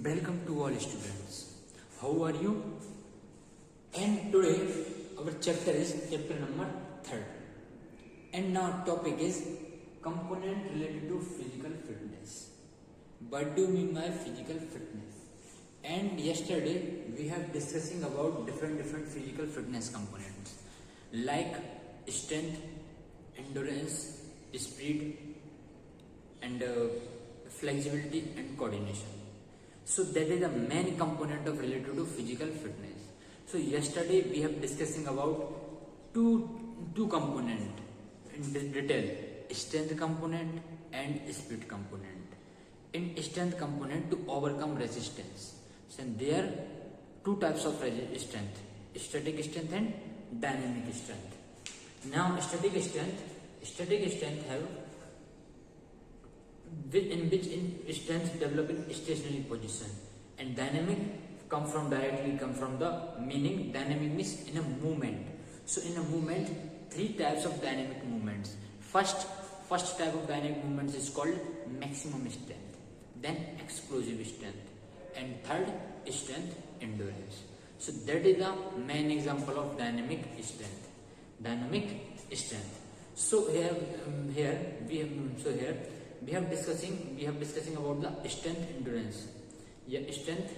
Welcome to all students. How are you? And today our chapter is chapter number 3rd. And now topic is component related to physical fitness. What do you mean by physical fitness? And yesterday we have discussing about different physical fitness components like strength, endurance, speed, and flexibility and coordination. So that is the main component of related to physical fitness. So yesterday we have discussing about two component in detail: strength component and speed component. In strength component, to overcome resistance. So there are two types of strength: static strength and dynamic strength. Now static strength have in which strength develop in stationary position, and dynamic come from the meaning. Dynamic means in a movement. So in a movement, three types of dynamic movements. First type of dynamic movements is called maximum strength, then explosive strength, and third strength endurance. So that is the main example of dynamic strength. So here we have discussing about the strength endurance. Strength,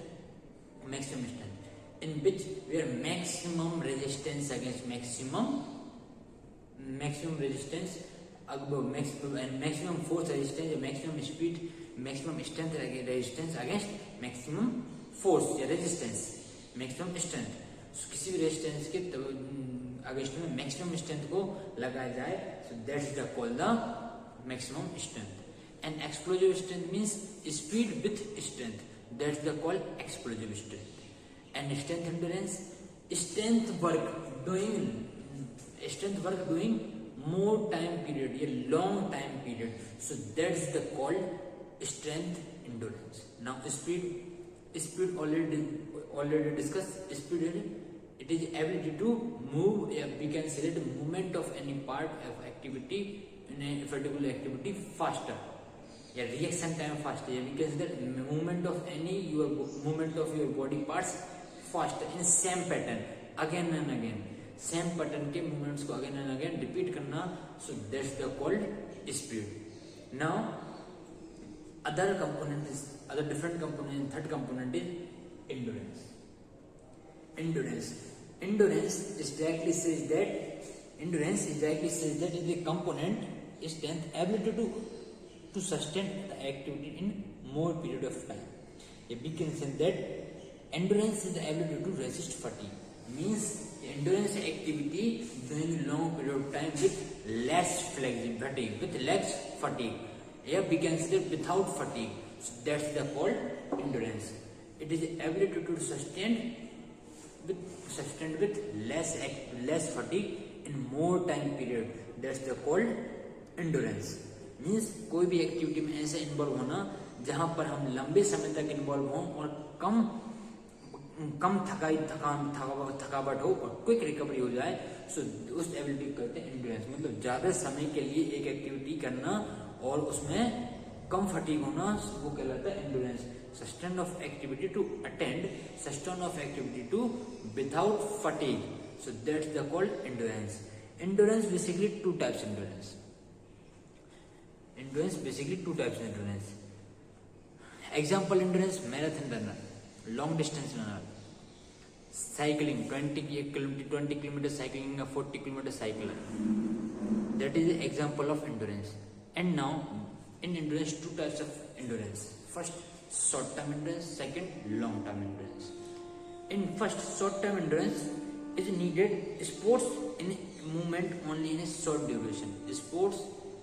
maximum strength, in which we are maximum resistance against maximum resistance, and maximum force resistance, maximum speed, maximum strength resistance against maximum force या resistance, maximum strength. So किसी भी resistance के against में maximum strength को लगाया जाए, so that's the called the maximum strength. And explosive strength means speed with strength. That's the called explosive strength. And strength endurance, strength work doing more time period, a long time period. So that's the called strength endurance. Now speed already discussed. Speed, it is ability to move. We can say the movement of any part of activity in a particular activity faster. Yeah, reaction time faster. Yeah, because the movement of your body parts faster in same pattern again and again. Same pattern के movements को again and again repeat करना. So that's the called speed. Now other different component. Third component is endurance. Endurance is directly says that is the component strength ability to sustain the activity in more period of time. We can say that endurance is the ability to resist fatigue. Means endurance activity during long period of time with less fatigue. Here we can say that without fatigue. So that's the called endurance. It is the ability to sustain with less fatigue in more time period. That's the called endurance. Means कोई भी activity में ऐसे involve होना जहां पर हम लंबे समय तक इन्वॉल्व हों और कम थकावट हो और क्विक रिकवरी हो जाए. सो उस एबिलिटी कहते हैं एंड्योरेंस. मतलब ज्यादा समय के लिए एक एक्टिविटी करना और उसमें कम फटीग होना, वो कहलाता है endurance. Sustain of activity to attend, sustain of activity to without fatigue. So that's the called endurance. Endurance basically two types endurance. Example endurance: marathon runner, long distance runner, cycling 20 km cycling, a 40 km cycler. That is the example of endurance. And now in endurance, two types of endurance. First, short term endurance. Second, long term endurance. In first, short term endurance is needed sports in movement only in a short duration.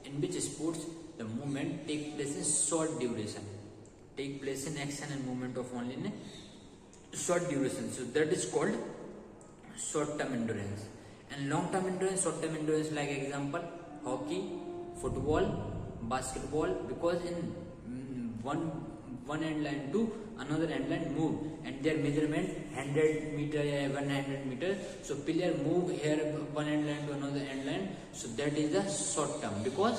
In which sports the movement take place in short duration, take place in action and movement of only in a short duration. So that is called short term endurance. And long term endurance, short term endurance, like example hockey, football, basketball, because in one end line to another end line move, and their measurement 100 meter or 100 meter. So player move here one end line to another end line. So that is the short term, because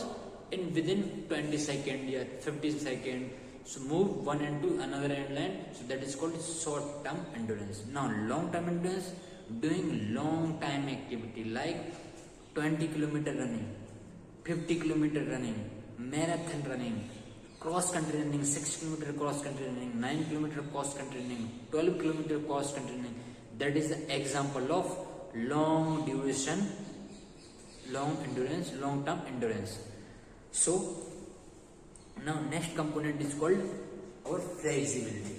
in within 20 seconds or 50 seconds So move one end to another end line. So that is called short term endurance. Now long term endurance, doing long time activity like 20-kilometer running, 50-kilometer running, marathon running, cross country running, 6-kilometer cross country running, 9-kilometer cross country running, 12-kilometer cross country running. That is the example of long duration, long endurance, long term endurance. So now next component is called our flexibility.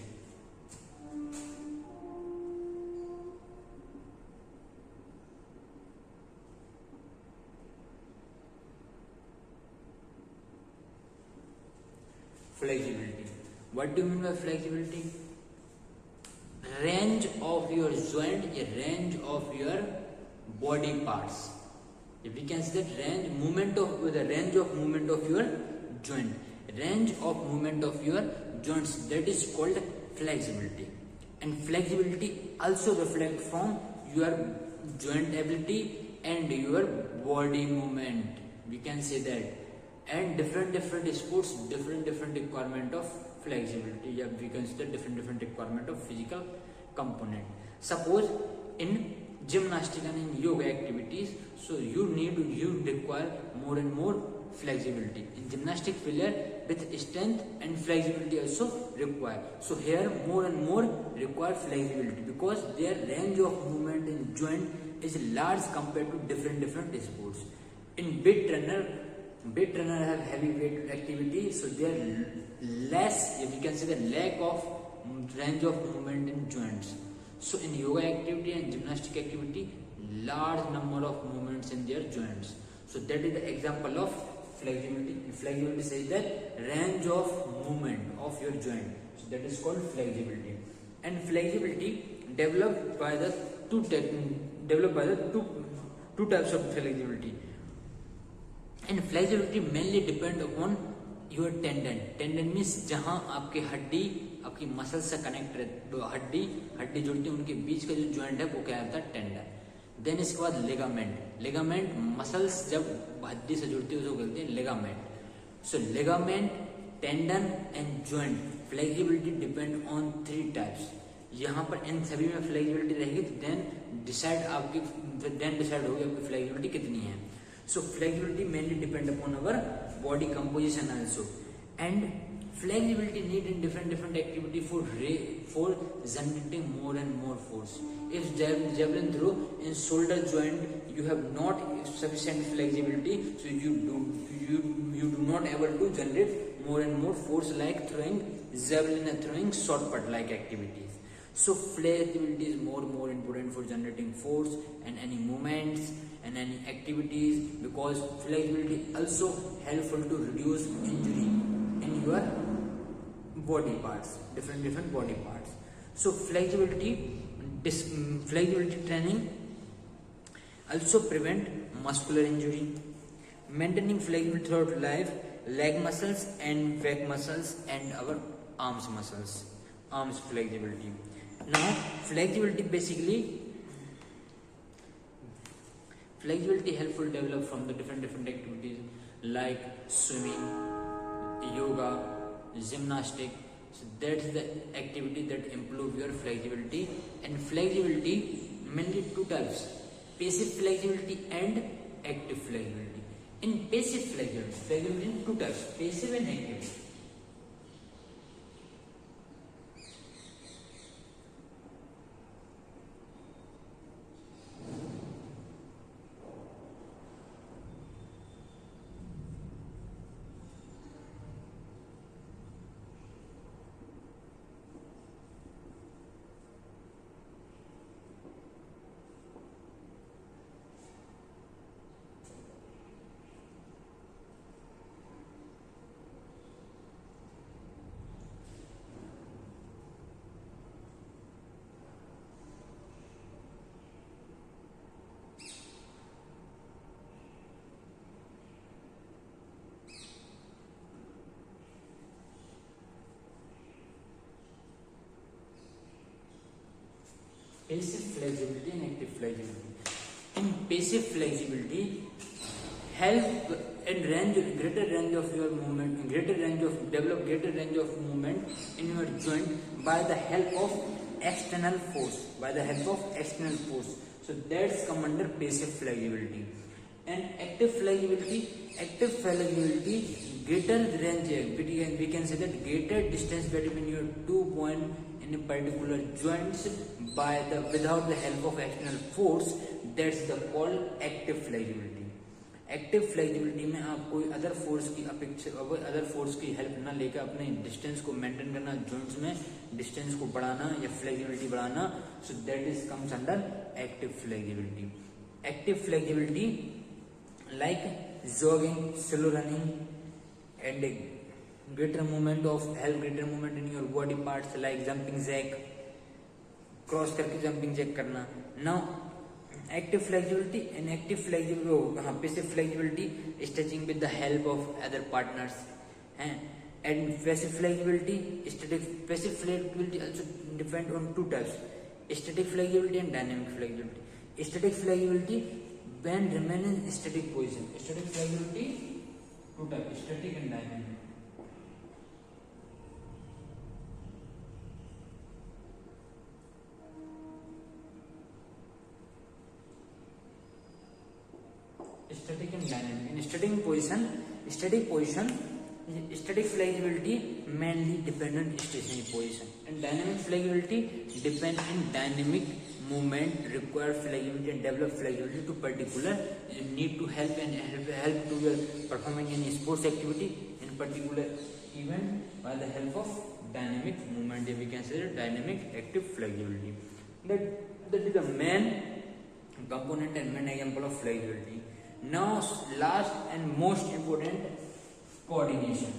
Flexibility. What do you mean by flexibility? Range of your joint, a range of your body parts. If we can say that range movement of the range of movement of your joint, range of movement of your joints, that is called flexibility. And flexibility also reflect from your joint ability and your body movement. We can say that. And different sports, different requirement of flexibility. Yeah, we consider different requirement of physical component. Suppose in gymnastics and in yoga activities, so you require more and more flexibility. In gymnastic failure, with strength and flexibility also required. So here more and more require flexibility because their range of movement in joint is large compared to different sports. In bit runner have heavy weight activity, so they are less, if you can say the lack of range of movement in joints. So in yoga activity and gymnastic activity, large number of movements in their joints. So that is the example of flexibility. Flexibility says that range of movement of your joint. So that is called flexibility. And flexibility developed by the two types of flexibility. And flexibility mainly depend upon your tendon. Tendon means जहाँ आपके हड्डी आपकी muscle से connect हड्डी जुड़ती है, उनके बीच का जो जॉइंट है वो क्या होता है, टेंडन. देन इसके बाद लेगामेंट मसल्स जब हड्डी से जुड़ती है उसको कहते हैं ligament. So ligament, tendon and joint flexibility depend on 3 types. यहाँ पर इन सभी में फ्लेक्सिबिलिटी रहेगी तो देन डिसाइड होगी आपकी फ्लेक्सिबिलिटी कितनी है. So flexibility mainly depend upon our body composition also, and flexibility need in different activity for generating more and more force. If javelin throw in shoulder joint you have not sufficient flexibility, so you do not able to generate more and more force like throwing javelin and throwing shot put like activities. So flexibility is more important for generating force and any movements and any activities, because flexibility also helpful to reduce injury in your body parts, different body parts. So flexibility training also prevent muscular injury. Maintaining flexibility throughout life, leg muscles and back muscles and our arms flexibility. Now flexibility helpful develop from the different activities like swimming, yoga, gymnastic. So that's the activity that improve your flexibility. And flexibility mainly 2 types: passive flexibility and active flexibility. In passive flexibility in 2 types: passive and active. Passive flexibility and active flexibility. In passive flexibility, help and greater range of your movement, develop greater range of movement in your joint by the help of external force. So that's come under passive flexibility. And active flexibility, greater range, we can say that greater distance between your 2 points in a particular joints without the help of external force. That's the called active flexibility. Active flexibility में आप कोई other force की help ना लेकर अपने distance को maintain करना, joints में डिस्टेंस को बढ़ाना या फ्लेक्सिबिलिटी बढ़ाना. सो that is comes under active flexibility like jogging, slow running and greater movement in your body parts like jumping jack, cross करके जंपिंग जैक करना. Now active flexibility and passive flexibility, stretching with the help of other partners, and passive flexibility also depend on two types: static flexibility and dynamic flexibility. Static flexibility when remain in static position. Static flexibility two types: static and dynamic. Static and dynamic. In static position, static flexibility mainly depend on stationary position, and dynamic flexibility depend in dynamic movement, require flexibility and develop flexibility to particular need to help to your performing any sports activity in particular event by the help of dynamic movement. We can say dynamic active flexibility. That is the main component and main example of flexibility. Now last and most important, coordination.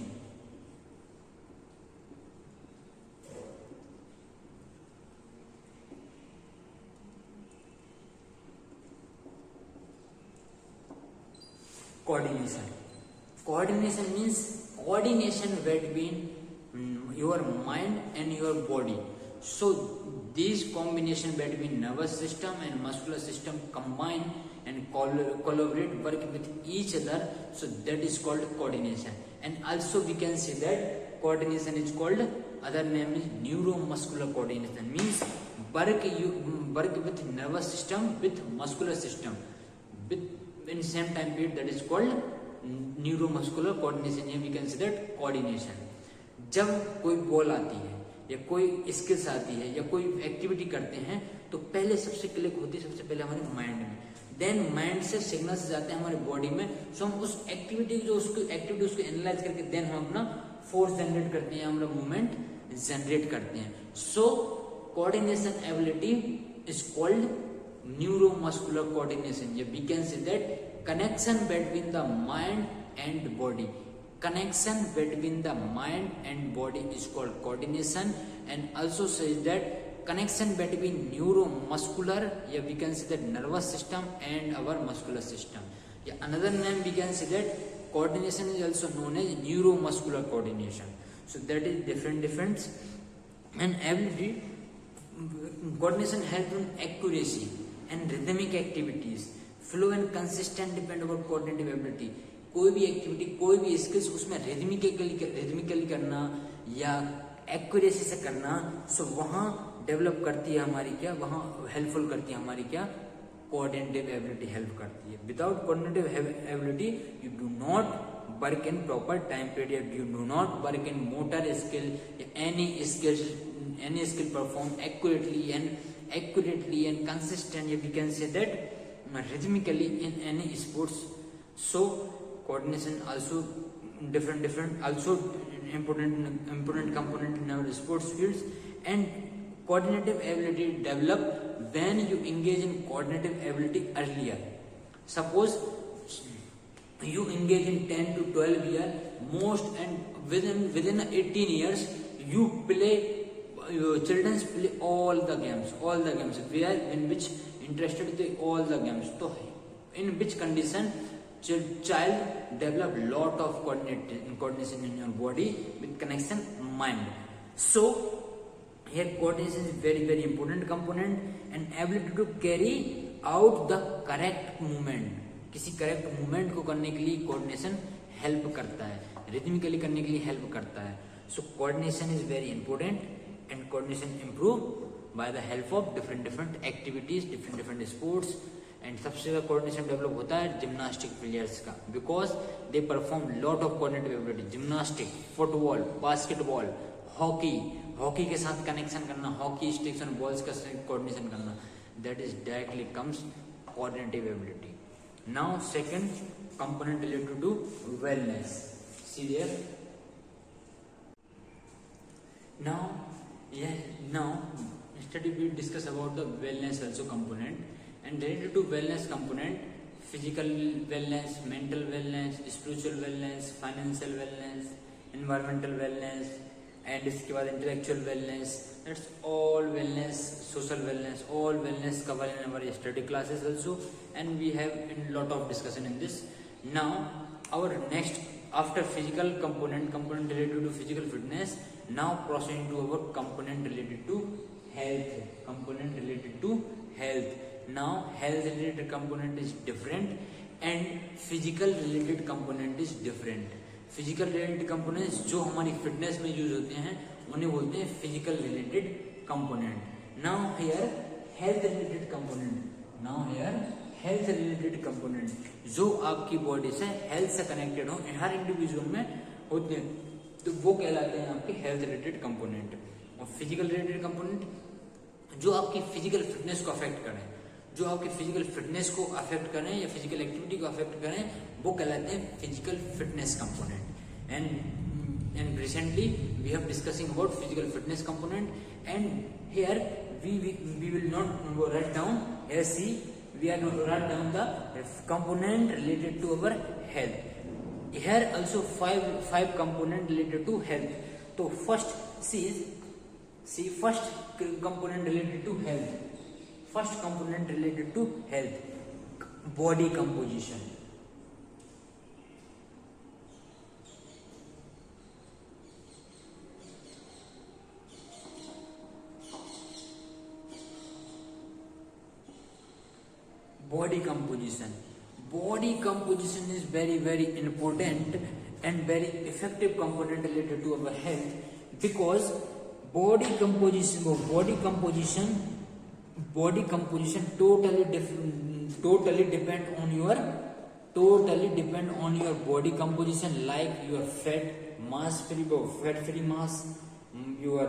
Coordination means coordination between your mind and your body. So this combination between nervous system and muscular system combine and collaborate, work with each other. So that is called coordination. And also we can say that coordination is called, other name is neuromuscular coordination, means work with nervous system with muscular system in same time period. That is called neuromuscular coordination. Here we can say that coordination. जब कोई ball आती है या कोई skills आती है या कोई एक्टिविटी करते हैं तो पहले सबसे क्लिक होती है सबसे पहले हमारे माइंड में, देन माइंड से सिग्नल्स जाते हैं हमारे बॉडी में. सो हम उस एक्टिविटी उसको एनालाइज करके देन हम अपना फोर्स जनरेट करते हैं, हमारा मूवमेंट जनरेट करते हैं. So coordination ability is called neuromuscular coordination. We can say that connection between the mind and body. Connection between the mind and body is called coordination, and also says that connection between neuromuscular, we can say that nervous system and our muscular system. Another name we can say that coordination is also known as neuromuscular coordination. So that is different. And ability coordination helps in accuracy and rhythmic activities. Flow and consistent depend on coordinative ability. कोई भी activity, कोई भी skills उसमें rhythmically करना या accuracy से करना, सो वहाँ डेवलप करती है हमारी क्या, वहाँ हेल्पफुल करती है हमारी क्या, कोऑर्डिनेटिव एबिलिटी हेल्प करती है. Without coordinative ability you do not work in proper time period, you do not work in motor skill, any skill perform accurately and consistently. We can say that rhythmically in any sports. So coordination also different also important component in our sports fields. And coordinative ability develop when you engage in coordinative ability earlier. Suppose you engage in 10 to 12 years most, and within 18 years you play, your children play all the games where in which interested in all the games. So in which condition child develop lot of coordination in your body with connection mind. So here coordination is very important component, and ability to carry out the correct movement किसी correct movement को करने के लिए coordination help करता है, rhythmically करने के लिए हेल्प करता है. So coordination is very important and coordination improve by the help of different activities, different sports. And सबसे ज्यादा कोऑर्डिनेशन डेवलप होता है जिम्नास्टिक प्लेयर्स का, because they perform lot of coordinative ability. Gymnastic, football, basketball, hockey के साथ connection करना, hockey sticks and balls का coordination करना, that is directly comes coordinative ability. Now second component related to wellness. See there. Now study we discuss about the wellness also component, and related to wellness component, physical wellness, mental wellness, spiritual wellness, financial wellness, environmental wellness, and इसके बाद intellectual wellness. That's all wellness, social wellness, all wellness covered in our study classes also, and we have a lot of discussion in this. Now our next, after physical component related to physical fitness, now proceeding to our component related to health. Now health related component is different and physical related component is different. Physical related components जो हमारी fitness में use होते हैं उन्हें बोलते हैं physical related component. Now here health related component जो आपकी बॉडी से हेल्थ से कनेक्टेड हो, हर इंडिविजुअल में होते हैं, तो वो कहलाते हैं आपके हेल्थ रिलेटेड कंपोनेंट. और फिजिकल रिलेटेड कंपोनेंट जो आपकी फिजिकल फिटनेस को अफेक्ट करें, जो आपकी फिजिकल फिटनेस को अफेक्ट करें या फिजिकल एक्टिविटी को अफेक्ट करें, वो कहलाते हैं physical fitness component. And recently we have discussing about physical fitness component, and here we will not write down. Here see, we are going to write down the component related to our health. Here also five component related to health. So first see first component related to health. First component related to health, body composition. Body composition is very important and very effective component related to our health, because body composition totally depend on your body composition, like your fat free mass, your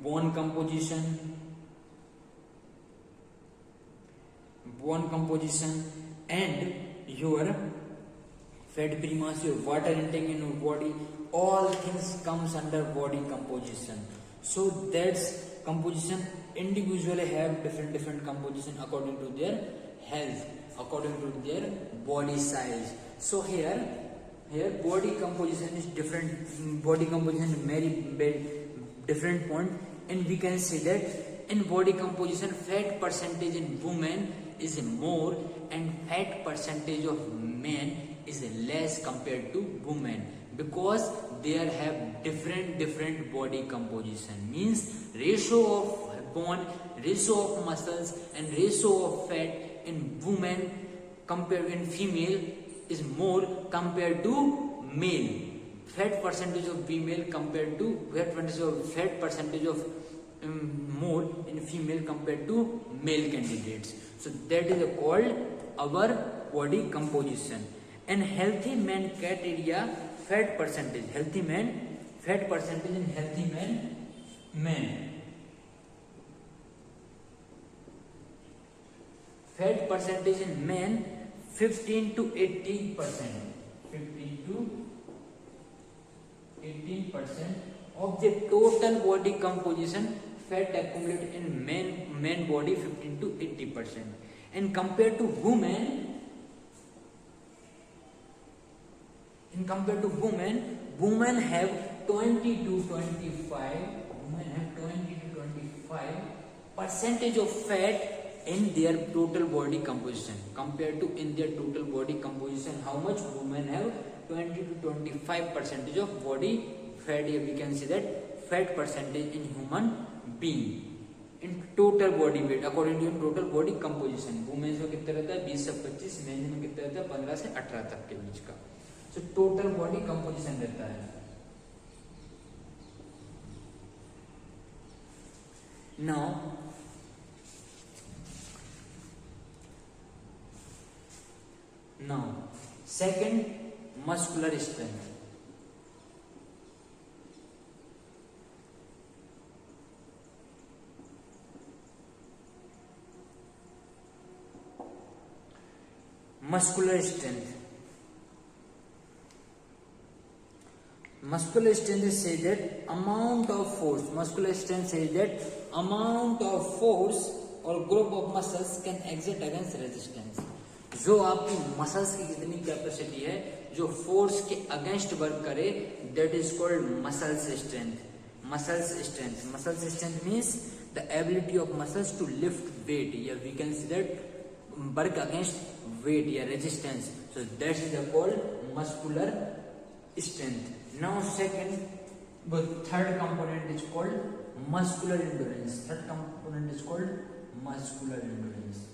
bone composition and your fat free mass, your water intake in your body, all things comes under body composition. So that's composition. Individually have different composition according to their health, according to their body size. So here body composition is different. Body composition is very different point, and we can say that in body composition, fat percentage in women is more and fat percentage of men is less compared to women, because they have different body composition. Means ratio of bone, ratio of muscles and ratio of fat in women compared in female is more compared to male. Fat percentage of female compared to fat percentage of more in female compared to male candidates. So that is called our body composition. And healthy man criteria, fat percentage in healthy men. Fat percentage in men 15 to 18%. 15 to 18% of the total body composition. Fat accumulated in men body 15 to 80%, and compared to women, women have 20 to 25 percentage of fat in their total body composition. Compared to in their total body composition, how much women have 20 to 25 percentage of body fat. Here we can see that fat percentage in human being. In total body weight according to total body composition. Womens में कितना रहता है 20 से 25, main में कितना रहता है 15 से 18 तक के बीच का। तो टोटल बॉडी कंपोजिशन रहता है। Now second muscular strength. Muscular strength. Muscular strength says that amount of force. Muscular strength says that amount of force or group of muscles can exert against resistance. जो आपकी muscles की जितनी capacity है जो force के against work करे, that is called muscles strength. Muscles strength. Muscles strength means the ability of muscles to lift weight. Yeah, we can say that work against weight या resistance. So that is called muscular strength. Now the third component is called muscular endurance. Third component is called muscular endurance.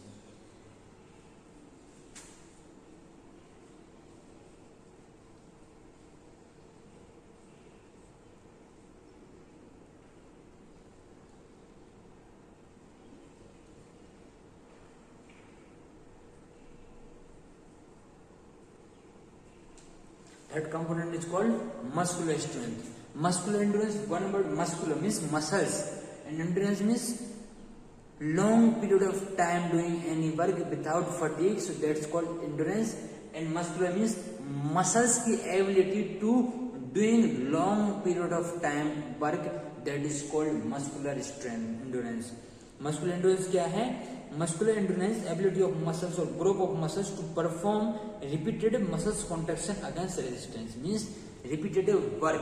Third component is called muscular strength. Muscular endurance, one word muscular means muscles, and endurance means long period of time doing any work without fatigue, so that's called endurance. And muscular means muscles की ability to doing long period of time work, that is called muscular strength endurance. Muscular endurance क्या है? Muscular endurance ability of muscles or group of muscles to perform repetitive muscles contraction against resistance, means repetitive work.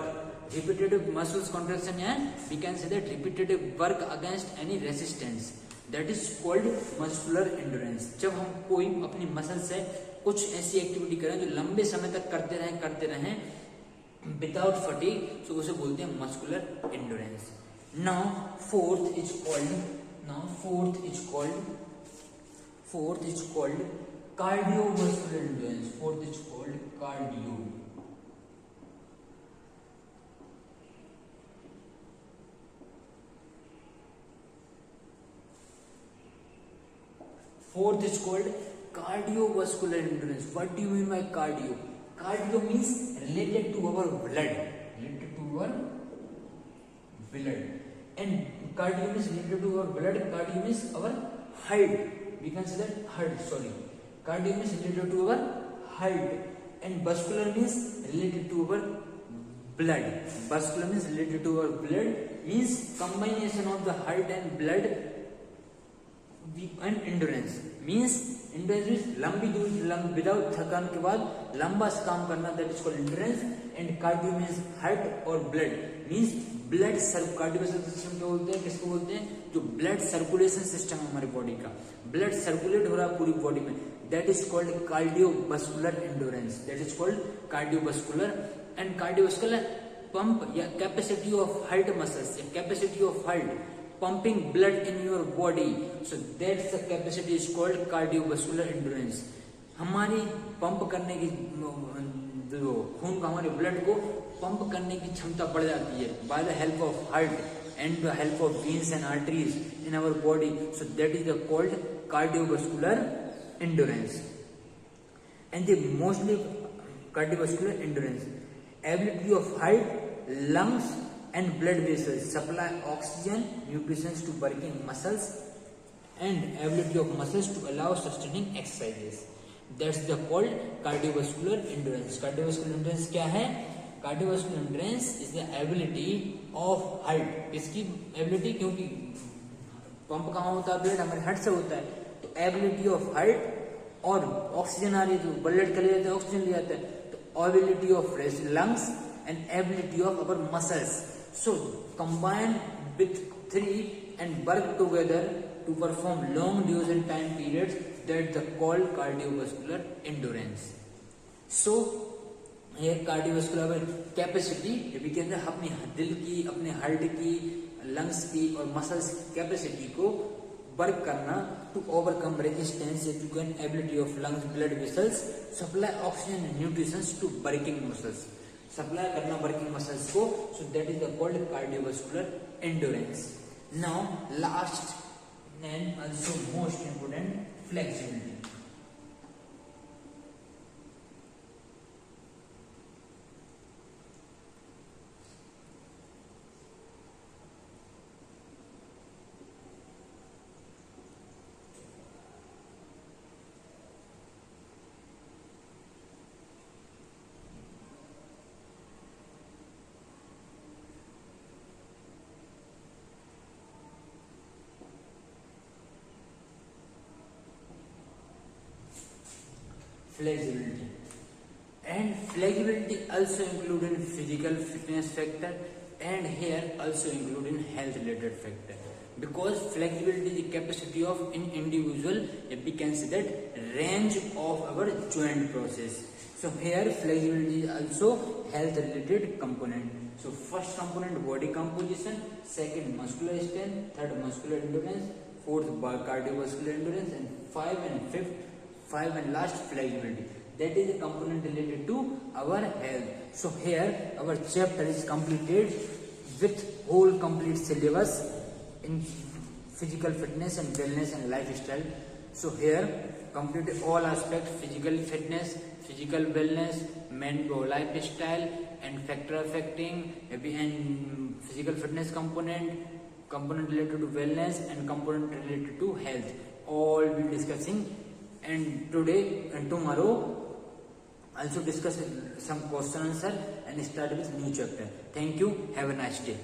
Repetitive muscles contraction है, we can say that repetitive work against any resistance, that is called muscular endurance. जब हम कोई अपनी muscle से कुछ ऐसी activity करें जो लंबे समय तक करते रहें विदाउट फटीग, तो उसे बोलते हैं muscular endurance. Now fourth is called cardiovascular endurance. Fourth is called cardio. Fourth is called cardiovascular endurance. What do you mean by cardio? Cardio means related to our blood. And cardio means related to our blood. Cardio means our heart. We can say that heart. Cardio means related to our heart. And vascular means related to our blood. Vascular means related to our blood. Means combination of the heart and blood. And endurance means लंबी दूरी without थकान के बाद लंबा काम करना, that is called endurance. And cardio means heart और blood means blood cardiovascular system क्या बोलते हैं, किसको बोलते हैं, जो ब्लड सर्कुलेशन सिस्टम है हमारी बॉडी का, ब्लड सर्कुलेट हो रहा है पूरी बॉडी में, that is called cardiovascular endurance. That is called cardiovascular. And cardiovascular pump या capacity of heart muscles, capacity of heart pumping blood in your body, so that's the capacity is called cardiovascular endurance. हमारी pump करने की जो खून का हमारे blood को pump करने की क्षमता बढ़ जाती है by the help of heart and the help of veins and arteries in our body, so that is the called cardiovascular endurance. And the mostly cardiovascular endurance ability of heart, lungs and blood vessels supply oxygen nutrition to working muscles and ability of muscles to allow sustaining exercises, that's the called cardiovascular endurance. Cardiovascular endurance क्या है? Cardiovascular endurance is the ability of heart. इसकी ability, क्योंकि pump कहाँ होता है, blood हमारे heart से होता है, तो एबिलिटी ऑफ हार्ट और ऑक्सीजन आ रही है तो ब्लड के लिए जाता है, ऑक्सीजन ले जाता है, तो ability of lungs and ability of our muscles, so combine with three and work together to perform long duration time periods, that the called cardiovascular endurance. So ये कार्डियोवास्कुलर कैपेसिटी, ये भी कहते हैं अपनी दिल की, अपने हार्ट की, लंग्स की और मसल्स की कैपेसिटी को वर्क करना to overcome resistance to gain ability of lungs blood vessels supply oxygen and nutritions to working muscles, supply करना वर्किंग मसल्स को, so that is called cardiovascular endurance. Now last and also most important, flexibility. Flexibility. And flexibility also include in physical fitness factor, and here also include in health related factor, because flexibility is the capacity of an individual, we can say that range of our joint process. So here flexibility is also health related component. So first component body composition, second muscular strength, third muscular endurance, fourth cardiovascular endurance, and five and last flexibility. That is a component related to our health. So here our chapter is completed with whole complete syllabus in physical fitness and wellness and lifestyle. So here completed all aspects: physical fitness, physical wellness, mental lifestyle, and factor affecting and physical fitness component related to wellness, and component related to health. All we discussing, and today and tomorrow also discuss some question answer and start with new chapter. Thank you. Have a nice day.